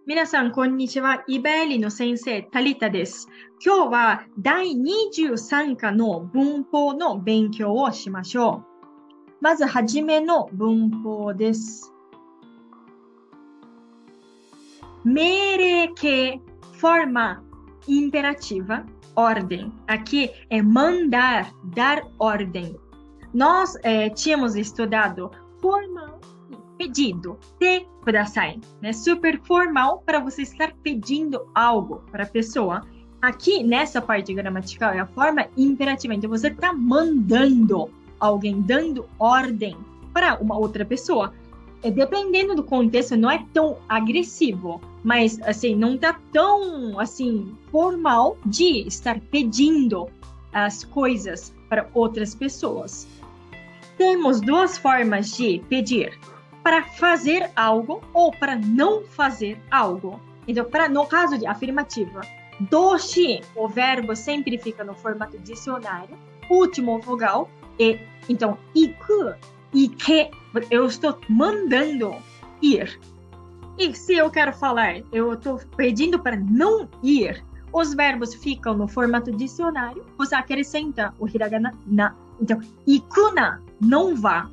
皆さん、こんにちは。イベリの先生、タリタです。今日は第23課の文法の勉強をしましょう。まずはじめの文法です。命令形、forma imperativa, ordem. Aqui é mandar, dar ordem. Nós tínhamos estudado formal e pedido. Te kudasai. Né? Super formal para você estar pedindo algo para a pessoa. Aqui, nessa parte gramatical, é a forma imperativa. Então, você está mandando alguém, dando ordem para uma outra pessoa. Dependendo do contexto, não é tão agressivo, mas assim, não está tão assim formal de estar pedindo as coisas para outras pessoas. Temos duas formas de pedir: para fazer algo ou para não fazer algo. Então, no caso de afirmativa, doshi, o verbo sempre fica no formato dicionário, último vogal, e então iku, ike, eu estou mandando ir. E se eu quero falar, eu estou pedindo para não ir, os verbos ficam no formato dicionário, você acrescenta o hiragana na. Então, ikuna, não vá.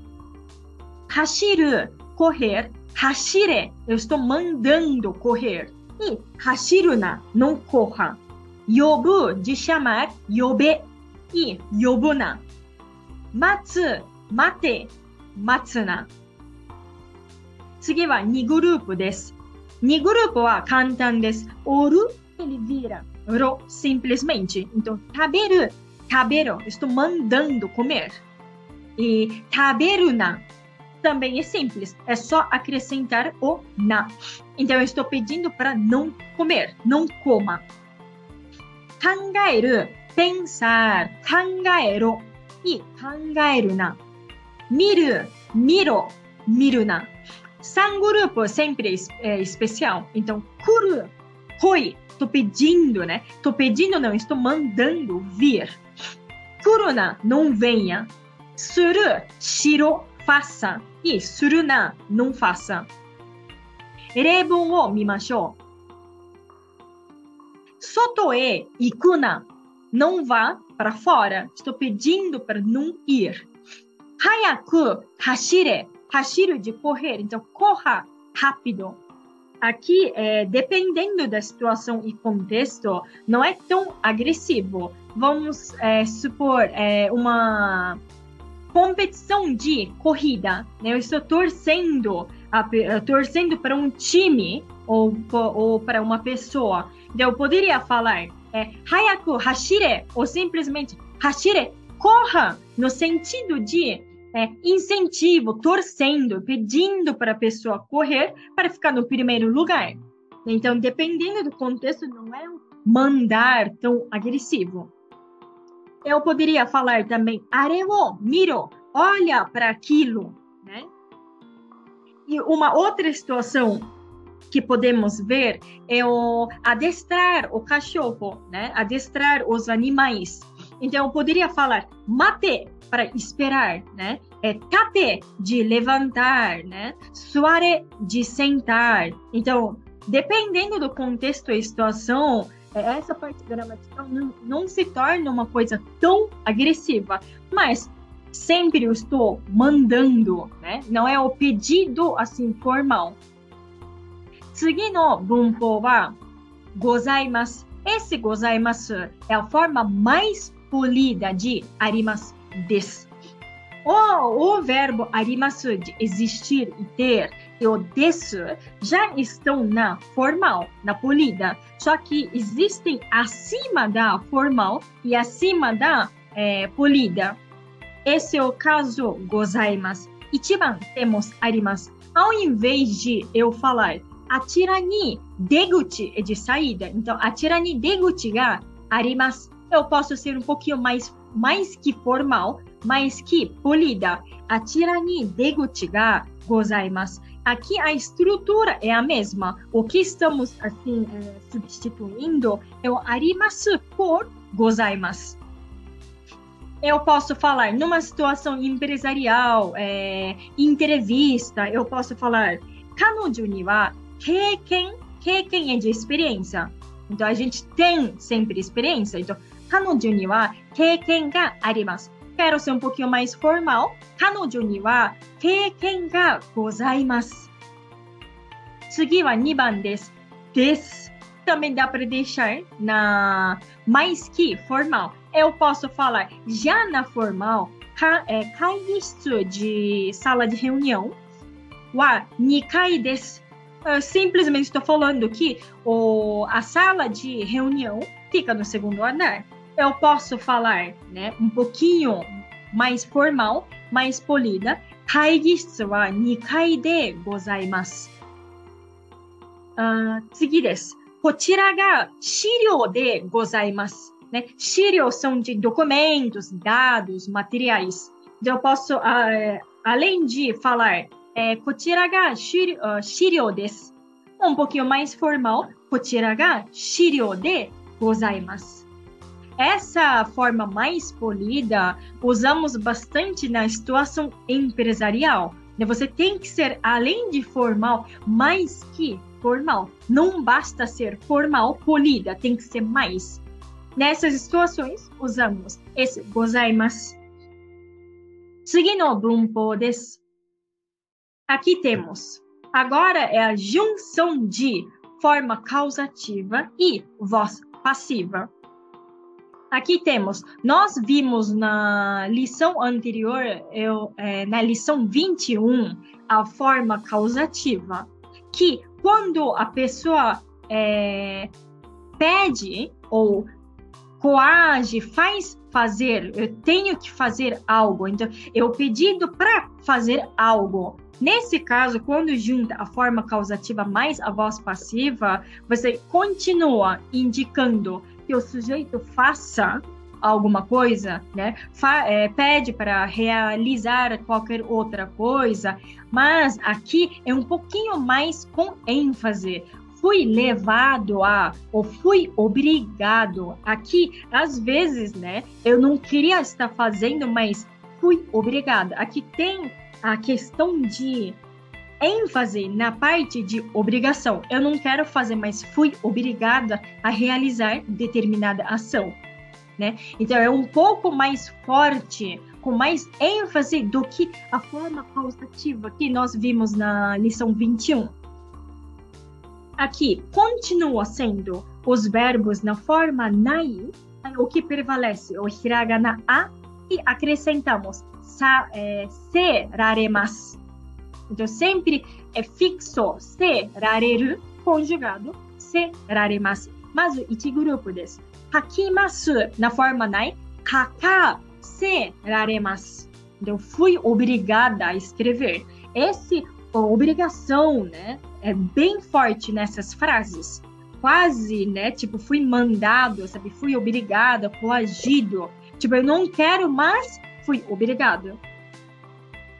Hashiru, correr. Hashire, eu estou mandando correr. E hashiruna, não corra. Yobu, de chamar. Yobe, e yobuna. Matsu, mate. Matsuna. 次は2グループです。2グループは簡単です。Oru, ele vira. Ro, simplesmente. Então, taberu, tabero, estou mandando comer. E taberuna também é simples. É só acrescentar o na. Então, eu estou pedindo para não comer. Não coma. Kangaeru, pensar. Kangaero. E kangaeruna. Miru, miro, miruna. 3 grupos sempre é especial. Então, kuru, koi. Estou pedindo, né? Estou pedindo, não. Estou mandando vir. Kuruna, não venha. Suru, shiro, faça. E suruna, não faça. Reibon o mimashou. Soto e ikuna. Não vá para fora. Estou pedindo para não ir. Hayaku, hashire. Hashiru, de correr. Então, corra rápido. Aqui, dependendo da situação e contexto, não é tão agressivo. Vamos supor uma competição de corrida. Né? Eu estou torcendo para um time ou para uma pessoa. Então, eu poderia falar Hayaku, hashire, ou simplesmente hashire, corra, no sentido de incentivo, torcendo, pedindo para a pessoa correr para ficar no primeiro lugar. Então, dependendo do contexto, não é um mandar tão agressivo. Eu poderia falar também, are wo miro, olha para aquilo, né? E uma outra situação que podemos ver é o adestrar o cachorro, né? Adestrar os animais. Então, eu poderia falar mate, para esperar, né? Tate, de levantar, né? Suare, de sentar. Então, dependendo do contexto e situação, essa parte gramatical não se torna uma coisa tão agressiva, mas sempre eu estou mandando, né? Não é o pedido assim formal. 次の文法はございます。Esse ございます é a forma mais polida de あります。Des. O verbo arimasu, de existir e ter, e o desu já estão na formal, na polida. Só que existem acima da formal e acima da polida. Esse é o caso gozaimasu. Ichiban temos arimasu. Ao invés de eu falar achira ni deguchi é de saída, então achira ni deguchi ga arimasu, eu posso ser um pouquinho mais que formal, mais que polida. Achira ni deguchi ga gozaimasu. Aqui a estrutura é a mesma. O que estamos assim substituindo é o arimasu por gozaimasu. Eu posso falar numa situação empresarial, entrevista, eu posso falar kanojo ni wa keiken keiken é de experiência. Então, a gente tem sempre experiência. Então, 彼女には経験があります。Quero ser um pouquinho mais formal. 彼女には経験がございます。次は2番です。です。Também dá para deixar na mais que formal. Eu posso falar já na formal, 会議室 de sala de reunião, は2階です。Simplesmente estou falando que a sala de reunião fica no segundo andar. Eu posso falar, né, um pouquinho mais formal, mais polida. 会議室は2階でございます。次です。こちらが資料でございます。Né? 資料 são de documentos, dados, materiais. Então, eu posso, além de falar, こちらが資料です。Um pouquinho mais formal, こちらが資料でございます。Essa forma mais polida usamos bastante na situação empresarial. Você tem que ser, além de formal, mais que formal. Não basta ser formal, polida, tem que ser mais. Nessas situações, usamos esse gozaimasu. 次の文法です。Aqui temos. Agora é a junção de forma causativa e voz passiva. Aqui temos. Nós vimos na lição anterior, na lição 21, a forma causativa. Que quando a pessoa pede ou coage, faz fazer, eu tenho que fazer algo, então eu pedido para fazer algo. Nesse caso, quando junta a forma causativa mais a voz passiva, você continua indicando que o sujeito faça alguma coisa, né? Pede para realizar qualquer outra coisa, mas aqui é um pouquinho mais com ênfase. Fui levado a, ou fui obrigado. Aqui, às vezes, né? Eu não queria estar fazendo, mas fui obrigada. Aqui tem a questão de ênfase na parte de obrigação. Eu não quero fazer, mas fui obrigada a realizar determinada ação, né? Então, é um pouco mais forte, com mais ênfase do que a forma causativa que nós vimos na lição 21. Aqui, continua sendo os verbos na forma nai, o que prevalece, o hiragana a, e acrescentamos seraremasu. Então, sempre é fixo, serareru, conjugado, seraremasu. Mas o ichi grupo desu. Hakimasu, na forma nai, kaka, seraremasu. Então, fui obrigada a escrever. Obrigação, né? É bem forte nessas frases. Quase, né? Tipo, fui mandado, sabe? Fui obrigada, coagido. Tipo, eu não quero, mas fui obrigado.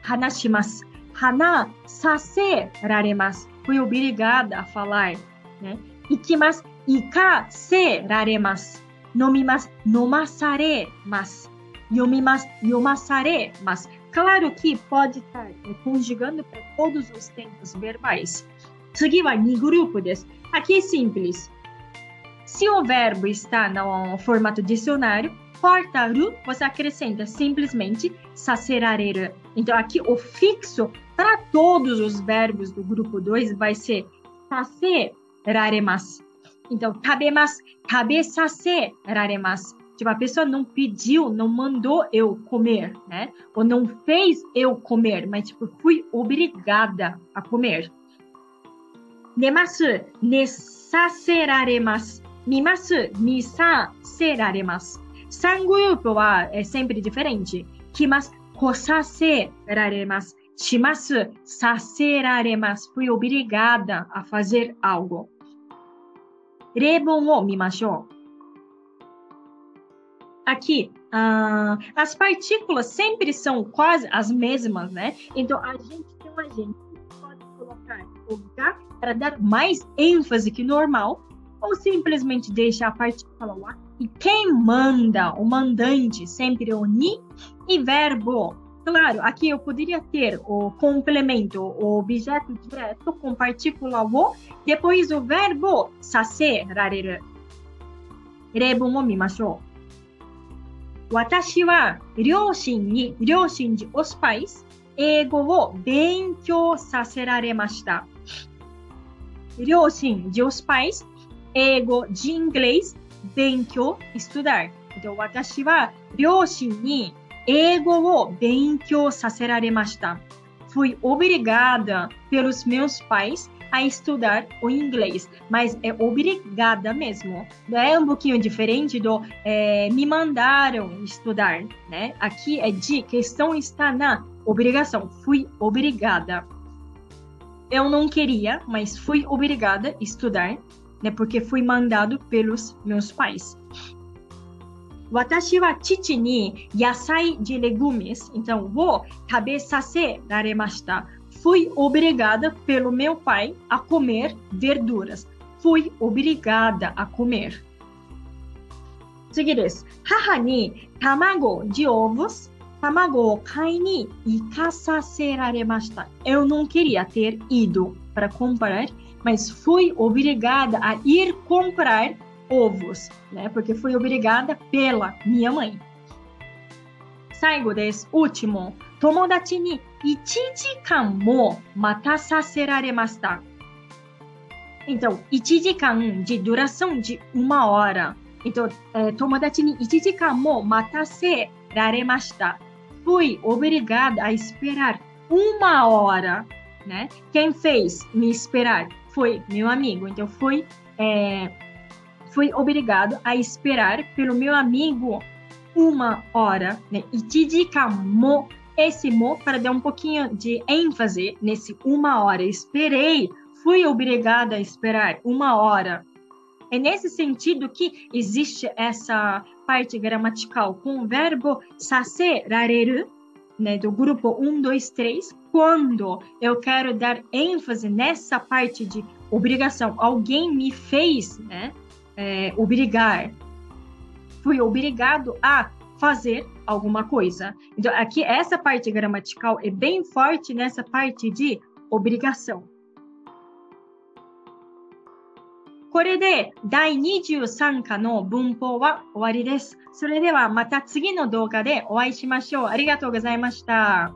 Hanashimasu. Hana saseraremasu. Fui obrigada a falar, né? Ikimasu. Ikaseraremasu. Nomimasu. Nomasaremasu. Yomimasu. Yomasaremasu. Claro que pode estar conjugando para todos os tempos verbais. 次は2グループです. Aqui é simples. Se o verbo está no formato dicionário, corta ru, você acrescenta simplesmente saserareru. Então, aqui o fixo para todos os verbos do grupo 2 vai ser saseraremasu. Então, tabemasu, tabesaseraremas. Tipo, a pessoa não pediu, não mandou eu comer, né? Ou não fez eu comer, mas, tipo, fui obrigada a comer. Nemasu, nesaseraremas. Mimasu, misaseraremas. Sangrupo é sempre diferente. Kimasu, kosaseraremas. Shimasu, saseraremas. Fui obrigada a fazer algo. Reibon o mimashou. Aqui, as partículas sempre são quase as mesmas, né? Então, a gente tem um agente que pode colocar o ga para dar mais ênfase que normal, ou simplesmente deixar a partícula lá. E quem manda, o mandante, sempre o ni, e verbo Claro, aqui eu poderia ter o complemento, o objeto direto com partícula o, depois o verbo saserareru. 例文を見ましょう。私は両親に、os pais、英語を勉強させられました。両親de os pais、英語de inglês、勉強、estudar。私は両親に英語を勉強させられました。Fui obrigada pelos meus pais a estudar o inglês, mas é obrigada mesmo. É um pouquinho diferente do me mandaram estudar, né? Aqui é de questão está na obrigação. Fui obrigada. Eu não queria, mas fui obrigada a estudar, né? Porque fui mandado pelos meus pais. 私は父に野菜de legumes, então, を食べさせられました。Fui obrigada pelo meu pai a comer verduras. Fui obrigada a comer. 次です。母に卵de ovos, 卵を買いに行かさせられました。Eu não queria ter ido para comprar, mas fui obrigada a ir comprar ovos, né? Porque fui obrigada pela minha mãe. 最後です。último. 友達に1時間も待たさせられました。Então, 1時間 de duração de 1 hora. Então, 友達に1時間も待たせられました。Fui obrigada a esperar 1 hora, né? Quem fez me esperar foi meu amigo. Então, fui obrigado a esperar pelo meu amigo 1 hora, né? 1時間も esse mo para dar um pouquinho de ênfase nesse 1 hora. Esperei, fui obrigada a esperar 1 hora. É nesse sentido que existe essa parte gramatical com o verbo saserareru, né, do grupo 1, 2, 3, quando eu quero dar ênfase nessa parte de obrigação. Alguém me fez, né, obrigar. Fui obrigado a fazer alguma coisa. Então, aqui, essa parte gramatical é bem forte nessa parte de obrigação. これで第23課の文法は終わりです。それではまた次の動画でお会いしましょう。ありがとうございました。